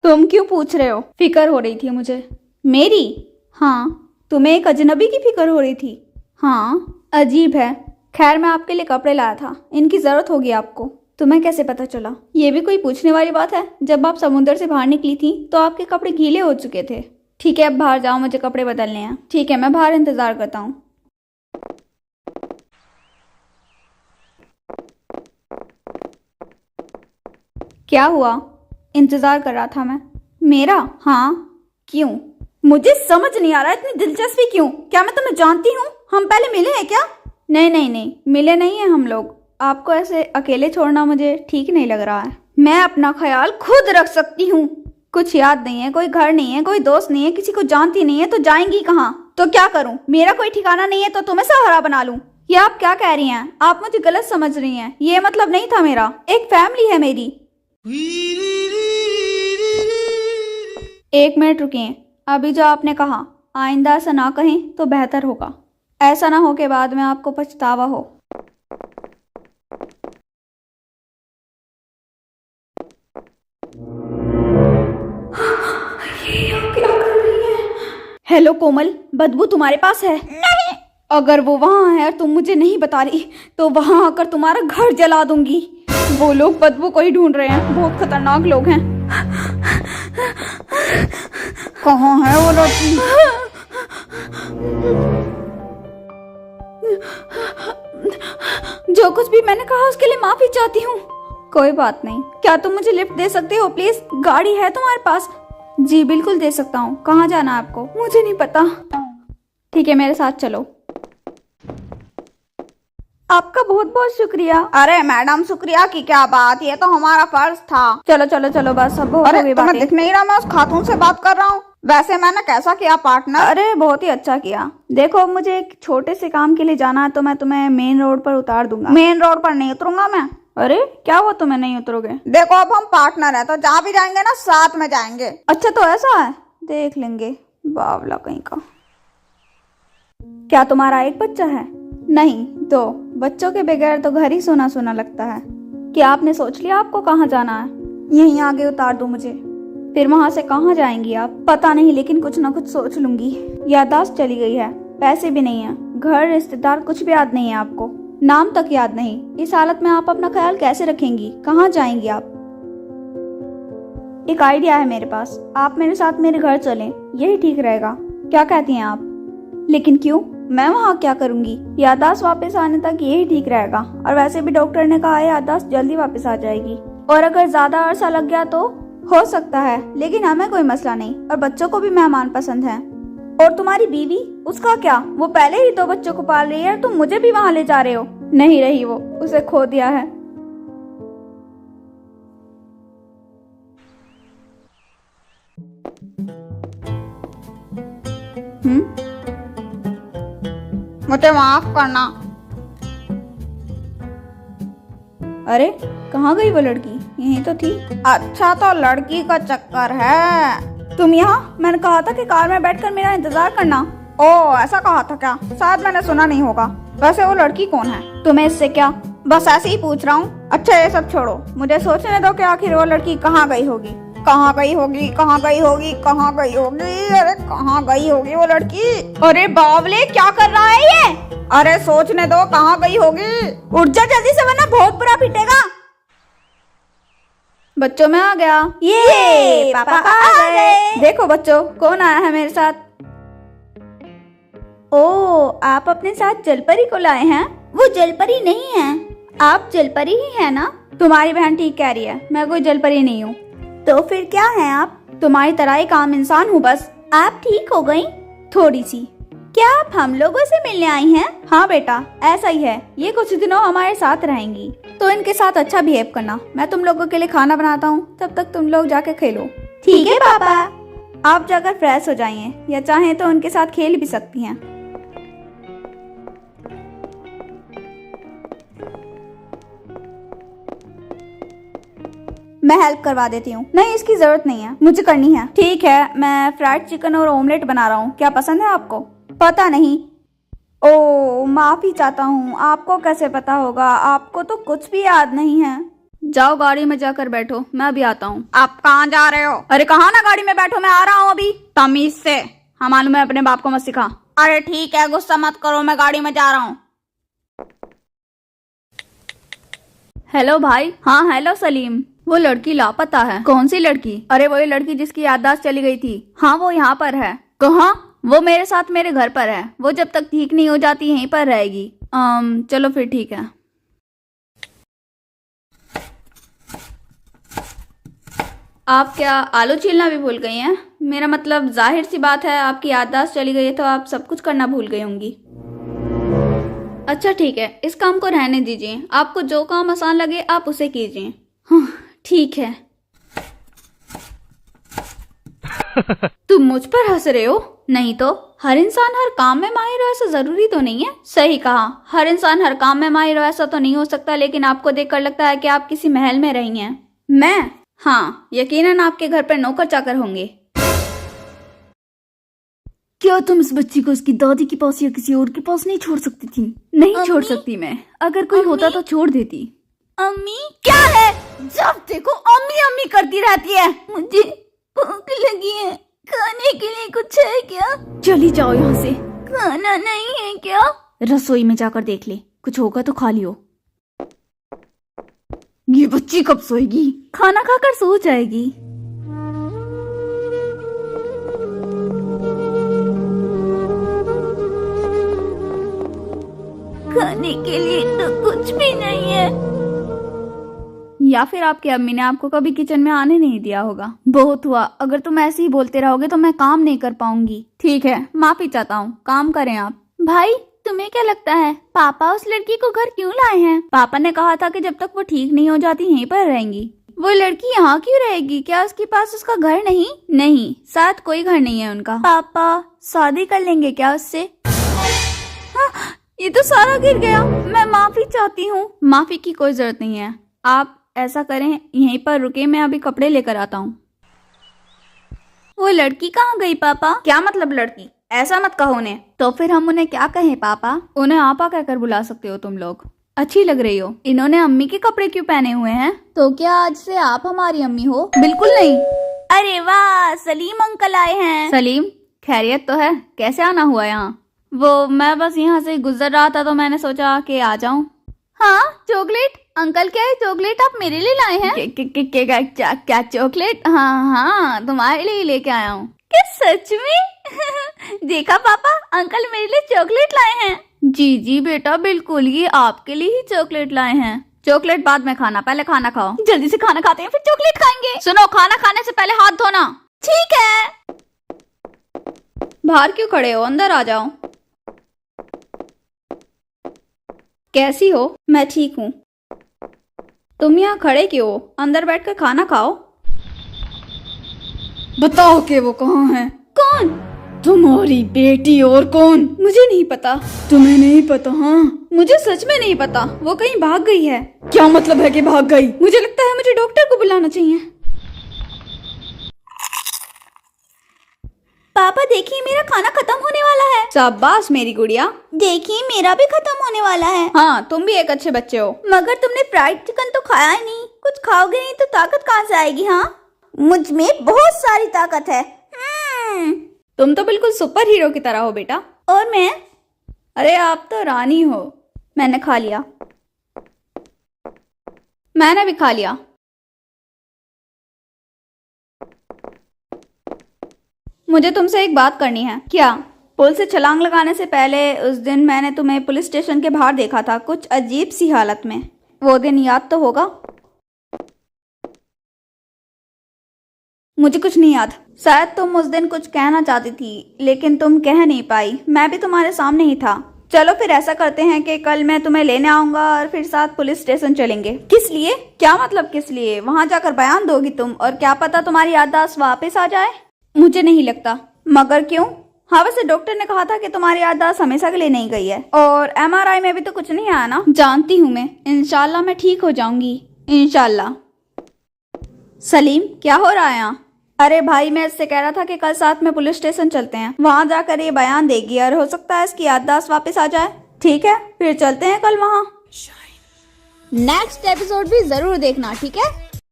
तुम क्यों पूछ रहे हो? फिक्र हो रही थी मुझे। मेरी? हाँ। तुम्हें एक अजनबी की फिक्र हो रही थी? हाँ। अजीब है। खैर, मैं आपके लिए कपड़े लाया था, इनकी जरूरत होगी आपको। तुम्हें कैसे पता चला? ये भी कोई पूछने वाली बात है? जब आप समुद्र से बाहर निकली थी तो आपके कपड़े गीले हो चुके थे। ठीक है, अब बाहर जाओ, मुझे कपड़े बदलने हैं। ठीक है, मैं बाहर इंतजार करता हूँ। क्या हुआ? इंतजार कर रहा था मैं। मेरा? हाँ। क्यों? मुझे समझ नहीं आ रहा, इतनी दिलचस्पी क्यों? क्या मैं तुम्हें जानती हूँ? हम पहले मिले हैं क्या? नहीं नहीं नहीं, मिले नहीं हैं हम लोग। आपको ऐसे अकेले छोड़ना मुझे ठीक नहीं लग रहा है। मैं अपना ख्याल खुद रख सकती हूँ। कुछ याद नहीं है, कोई घर नहीं है, कोई दोस्त नहीं है, किसी को जानती नहीं है, तो जाएंगी कहाँ? तो क्या करूँ? मेरा कोई ठिकाना नहीं है तो तुम्हें सहारा बना लूँ? ये आप क्या कह रही हैं? आप मुझे गलत समझ रही हैं। ये मतलब नहीं था मेरा। एक फैमिली है मेरी। एक मिनट रुकिए। अभी जो आपने कहा, आइंदा ऐसा ना कहें तो बेहतर होगा। ऐसा ना हो के बाद में आपको पछतावा हो। ये आप क्या कर रही हैं? हेलो कोमल, बदबू तुम्हारे पास है? नहीं। अगर वो वहां है और तुम मुझे नहीं बता रही तो वहां आकर तुम्हारा घर जला दूंगी। वो लोग बदबू को ही ढूंढ रहे हैं, बहुत खतरनाक लोग हैं। कहाँ है वो लड़की? जो कुछ भी मैंने कहा उसके लिए माफी चाहती हूँ। कोई बात नहीं। क्या तुम मुझे लिफ्ट दे सकते हो प्लीज? गाड़ी है तुम्हारे पास? जी बिल्कुल दे सकता हूँ। कहाँ जाना है आपको? मुझे नहीं पता। ठीक है, मेरे साथ चलो। आपका बहुत बहुत शुक्रिया। अरे मैडम, शुक्रिया की क्या बात, ये तो हमारा फर्ज था। चलो चलो चलो, बस अब बहुत हो गई तुम्हें बातें। दिख नहीं रहा मैं उस खातून से बात कर रहा हूँ? वैसे मैंने कैसा किया पार्टनर? अरे बहुत ही अच्छा किया। देखो, अब मुझे एक छोटे से काम के लिए जाना है तो मैं तुम्हें मेन रोड पर उतार दूंगा। मेन रोड पर नहीं उतरूंगा मैं। अरे क्या हुआ, तुम्हें नहीं उतरोगे? देखो, अब हम पार्टनर है तो जहाँ भी जाएंगे ना साथ में जाएंगे। अच्छा तो ऐसा है, देख लेंगे। बावला कहीं का। क्या तुम्हारा एक बच्चा है? नहीं, दो। बच्चों के बगैर तो घर ही सोना सोना लगता है। क्या आपने सोच लिया आपको कहाँ जाना है? यहीं आगे उतार दो मुझे। फिर वहां से कहाँ जाएंगी आप? पता नहीं, लेकिन कुछ ना कुछ सोच लूंगी। याददाश्त चली गई है, पैसे भी नहीं है, घर रिश्तेदार कुछ भी याद नहीं है आपको, नाम तक याद नहीं। इस हालत में आप अपना ख्याल कैसे रखेंगी? कहाँ जाएंगी आप? एक आइडिया है मेरे पास। आप मेरे साथ मेरे घर चलें, यही ठीक रहेगा। क्या कहती हैं आप? लेकिन क्यों? मैं वहाँ क्या करूंगी? याददाश्त वापस आने तक यही ठीक रहेगा। और वैसे भी डॉक्टर ने कहा है याददाश्त जल्दी वापस आ जाएगी। और अगर ज्यादा अरसा लग गया तो हो सकता है, लेकिन हमें कोई मसला नहीं। और बच्चों को भी मेहमान पसंद है। और तुम्हारी बीवी, उसका क्या? वो पहले ही 2 बच्चों को पाल रही है और तुम मुझे भी वहाँ ले जा रहे हो। नहीं रही वो, उसे खो दिया है। मुझे माफ करना। अरे कहाँ गई वो लड़की? यहीं तो थी। अच्छा, तो लड़की का चक्कर है। तुम यहाँ? मैंने कहा था कि कार में बैठकर मेरा इंतजार करना। ओ, ऐसा कहा था क्या? शायद मैंने सुना नहीं होगा। वैसे वो लड़की कौन है? तुम्हें इससे क्या? बस ऐसे ही पूछ रहा हूँ। अच्छा, ये सब छोड़ो, मुझे सोचने दो कि आखिर वो लड़की कहाँ गई होगी। कहाँ गई होगी, कहाँ गई होगी, कहाँ गई होगी? अरे कहाँ गई होगी वो लड़की? अरे बावले, क्या कर रहा है ये? अरे सोचने दो, कहाँ गई होगी? उठ जा जल्दी से, वरना बहुत बुरा पिटेगा। बच्चों, मैं आ गया। ये पापा आ गए। देखो बच्चों, कौन आया है मेरे साथ? ओ, आप अपने साथ जलपरी को लाए हैं? वो जलपरी नहीं है। आप जलपरी ही है ना? तुम्हारी बहन ठीक कह रही है, मैं कोई जलपरी नहीं हूँ। तो फिर क्या है आप? तुम्हारी तरह एक आम इंसान हूँ बस। आप ठीक हो गई? थोड़ी सी। क्या आप हम लोगों से मिलने आई हैं? हाँ बेटा, ऐसा ही है। ये कुछ दिनों हमारे साथ रहेंगी, तो इनके साथ अच्छा बिहेव करना। मैं तुम लोगों के लिए खाना बनाता हूँ, तब तक तुम लोग जाके खेलो। ठीक है पापा। आप जाकर फ्रेश हो जाइए, या चाहें तो उनके साथ खेल भी सकती हैं। मैं हेल्प करवा देती हूँ। नहीं, इसकी जरूरत नहीं है, मुझे करनी है। ठीक है, मैं फ्राइड चिकन और ऑमलेट बना रहा हूँ। क्या पसंद है आपको? पता नहीं। ओ, माफी चाहता हूँ। आपको कैसे पता होगा? आपको तो कुछ भी याद नहीं है। जाओ गाड़ी में जाकर बैठो, मैं अभी आता हूँ। आप कहाँ जा रहे हो? अरे कहाँ ना गाड़ी में बैठो, मैं आ रहा हूँ अभी। तमीज से। हाँ मालूम है, अपने बाप को मत सिखा। अरे ठीक है, गुस्सा मत करो, मैं गाड़ी में जा रहा हूँ। हेलो भाई। हाँ हेलो सलीम। वो लड़की लापता है। कौन सी लड़की? अरे वही लड़की जिसकी याददाश्त चली गई थी। हाँ वो यहाँ पर है। कहाँ? वो मेरे साथ मेरे घर पर है। वो जब तक ठीक नहीं हो जाती यहीं पर रहेगी। चलो फिर ठीक है। आप क्या आलू छीलना भी भूल गई हैं? मेरा मतलब जाहिर सी बात है, आपकी याददाश्त चली गई है तो आप सब कुछ करना भूल गई होंगी। अच्छा ठीक है, इस काम को रहने दीजिए। आपको जो काम आसान लगे आप उसे कीजिए। हाँ, ठीक है। तुम मुझ पर हंस रहे हो? नहीं तो हर इंसान हर काम में माहिर हो ऐसा जरूरी तो नहीं है। सही कहा, हर इंसान हर काम में माहिर हो ऐसा तो नहीं हो सकता, लेकिन आपको देखकर लगता है कि आप किसी महल में रही हैं। मैं? हाँ, यकीनन आपके घर पर नौकर चाकर होंगे। क्या तुम इस बच्ची को उसकी दादी के पास या किसी और के पास नहीं छोड़ सकती थी? नहीं छोड़ सकती मैं। अगर कोई होता तो छोड़ देती। अम्मी क्या है? जब देखो अम्मी अम्मी करती रहती है। मुझे भूख लगी है, खाने के लिए कुछ है क्या? चली जाओ यहाँ से। खाना नहीं है क्या? रसोई में जाकर देख ले, कुछ होगा तो खा लियो। ये बच्ची कब सोएगी? खाना खाकर सो जाएगी। खाने के लिए तो कुछ भी नहीं है। या फिर आपकी अम्मी ने आपको कभी किचन में आने नहीं दिया होगा। बहुत हुआ, अगर तुम ऐसे ही बोलते रहोगे तो मैं काम नहीं कर पाऊंगी। ठीक है, माफी चाहता हूँ, काम करें आप। भाई तुम्हें क्या लगता है पापा उस लड़की को घर क्यों लाए हैं? पापा ने कहा था कि जब तक वो ठीक नहीं हो जाती यहीं पर रहेंगी। वो लड़की यहाँ क्यों रहेगी? क्या उसके पास उसका घर नहीं? नहीं, साथ कोई घर नहीं है उनका। पापा शादी कर लेंगे क्या उससे? हाँ, ये तो सारा गिर गया। मैं माफी चाहती हूँ। माफी की कोई जरूरत नहीं है। आप ऐसा करें, यहीं पर रुके, मैं अभी कपड़े लेकर आता हूँ। वो लड़की कहाँ गई पापा? क्या मतलब लड़की? ऐसा मत कहो उन्हें। तो फिर हम उन्हें क्या कहें पापा? उन्हें आपा कहकर बुला सकते हो तुम लोग। अच्छी लग रही हो। इन्होंने अम्मी के कपड़े क्यों पहने हुए हैं? तो क्या आज से आप हमारी अम्मी हो? बिल्कुल नहीं। अरे वाह, सलीम अंकल आए हैं। सलीम, खैरियत तो है? कैसे आना हुआ यहाँ? वो मैं बस यहाँ से गुजर रहा था तो मैंने सोचा कि आ जाऊं। हाँ, चॉकलेट अंकल, क्या है चॉकलेट आप मेरे लिए लाए हैं? क्या चॉकलेट? हाँ हाँ, तुम्हारे लिए लेके आया हूँ। क्या सच में? देखा पापा, अंकल मेरे लिए चॉकलेट लाए हैं। जी जी बेटा, बिल्कुल, ये आपके लिए ही चॉकलेट लाए हैं। चॉकलेट बाद में खाना, पहले खाना खाओ। जल्दी से खाना खाते हैं फिर चॉकलेट खाएंगे। सुनो, खाना खाने से पहले हाथ धोना। ठीक है। बाहर क्यों खड़े हो? अंदर आ जाओ। कैसी हो? मैं ठीक हूँ। तुम यहाँ खड़े क्यों हो? अंदर बैठकर खाना खाओ। बताओ कि वो कहाँ है? कौन? तुम्हारी बेटी। और कौन? मुझे नहीं पता। तुम्हें नहीं पता? हाँ, मुझे सच में नहीं पता। वो कहीं भाग गई है। क्या मतलब है कि भाग गई? मुझे लगता है मुझे डॉक्टर को बुलाना चाहिए। पापा देखिए, मेरा खाना खत्म होने वाला है। शाबाश मेरी गुड़िया। देखिए मेरा भी खत्म होने वाला है। हाँ, तुम भी एक अच्छे बच्चे हो। मगर तुमने फ्राइड चिकन तो खाया ही नहीं। कुछ खाओगे नहीं तो ताकत कहाँ से आएगी? हाँ, मुझ में बहुत सारी ताकत है। तुम तो बिल्कुल सुपर हीरो की तरह हो बेटा। और मैं? अरे आप तो रानी हो। मैंने खा लिया। मैंने भी खा लिया। मुझे तुमसे एक बात करनी है। क्या? पुल से छलांग लगाने से पहले उस दिन मैंने तुम्हें पुलिस स्टेशन के बाहर देखा था, कुछ अजीब सी हालत में। वो दिन याद तो होगा? मुझे कुछ नहीं याद। शायद तुम उस दिन कुछ कहना चाहती थी लेकिन तुम कह नहीं पाई। मैं भी तुम्हारे सामने ही था। चलो फिर ऐसा करते हैं कि कल मैं तुम्हें लेने आऊंगा और फिर साथ पुलिस स्टेशन चलेंगे। किस लिए? क्या मतलब किस लिए? वहां जाकर बयान दोगी तुम, और क्या पता तुम्हारी याददाश्त वापस आ जाए। मुझे नहीं लगता। मगर क्यों? हाँ, वैसे डॉक्टर ने कहा था कि तुम्हारी याददाश्त हमेशा के लिए नहीं गई है, और MRI में भी तो कुछ नहीं आया ना। जानती हूँ मैं, इंशाल्लाह मैं ठीक हो जाऊंगी, इंशाल्लाह। सलीम, क्या हो रहा है यहाँ? अरे भाई, मैं इससे कह रहा था कि कल साथ में पुलिस स्टेशन चलते हैं। वहां जाकर ये बयान देगी और हो सकता है इसकी याददाश्त वापस आ जाए। ठीक है, फिर चलते हैं कल वहां। नेक्स्ट एपिसोड भी जरूर देखना, ठीक है।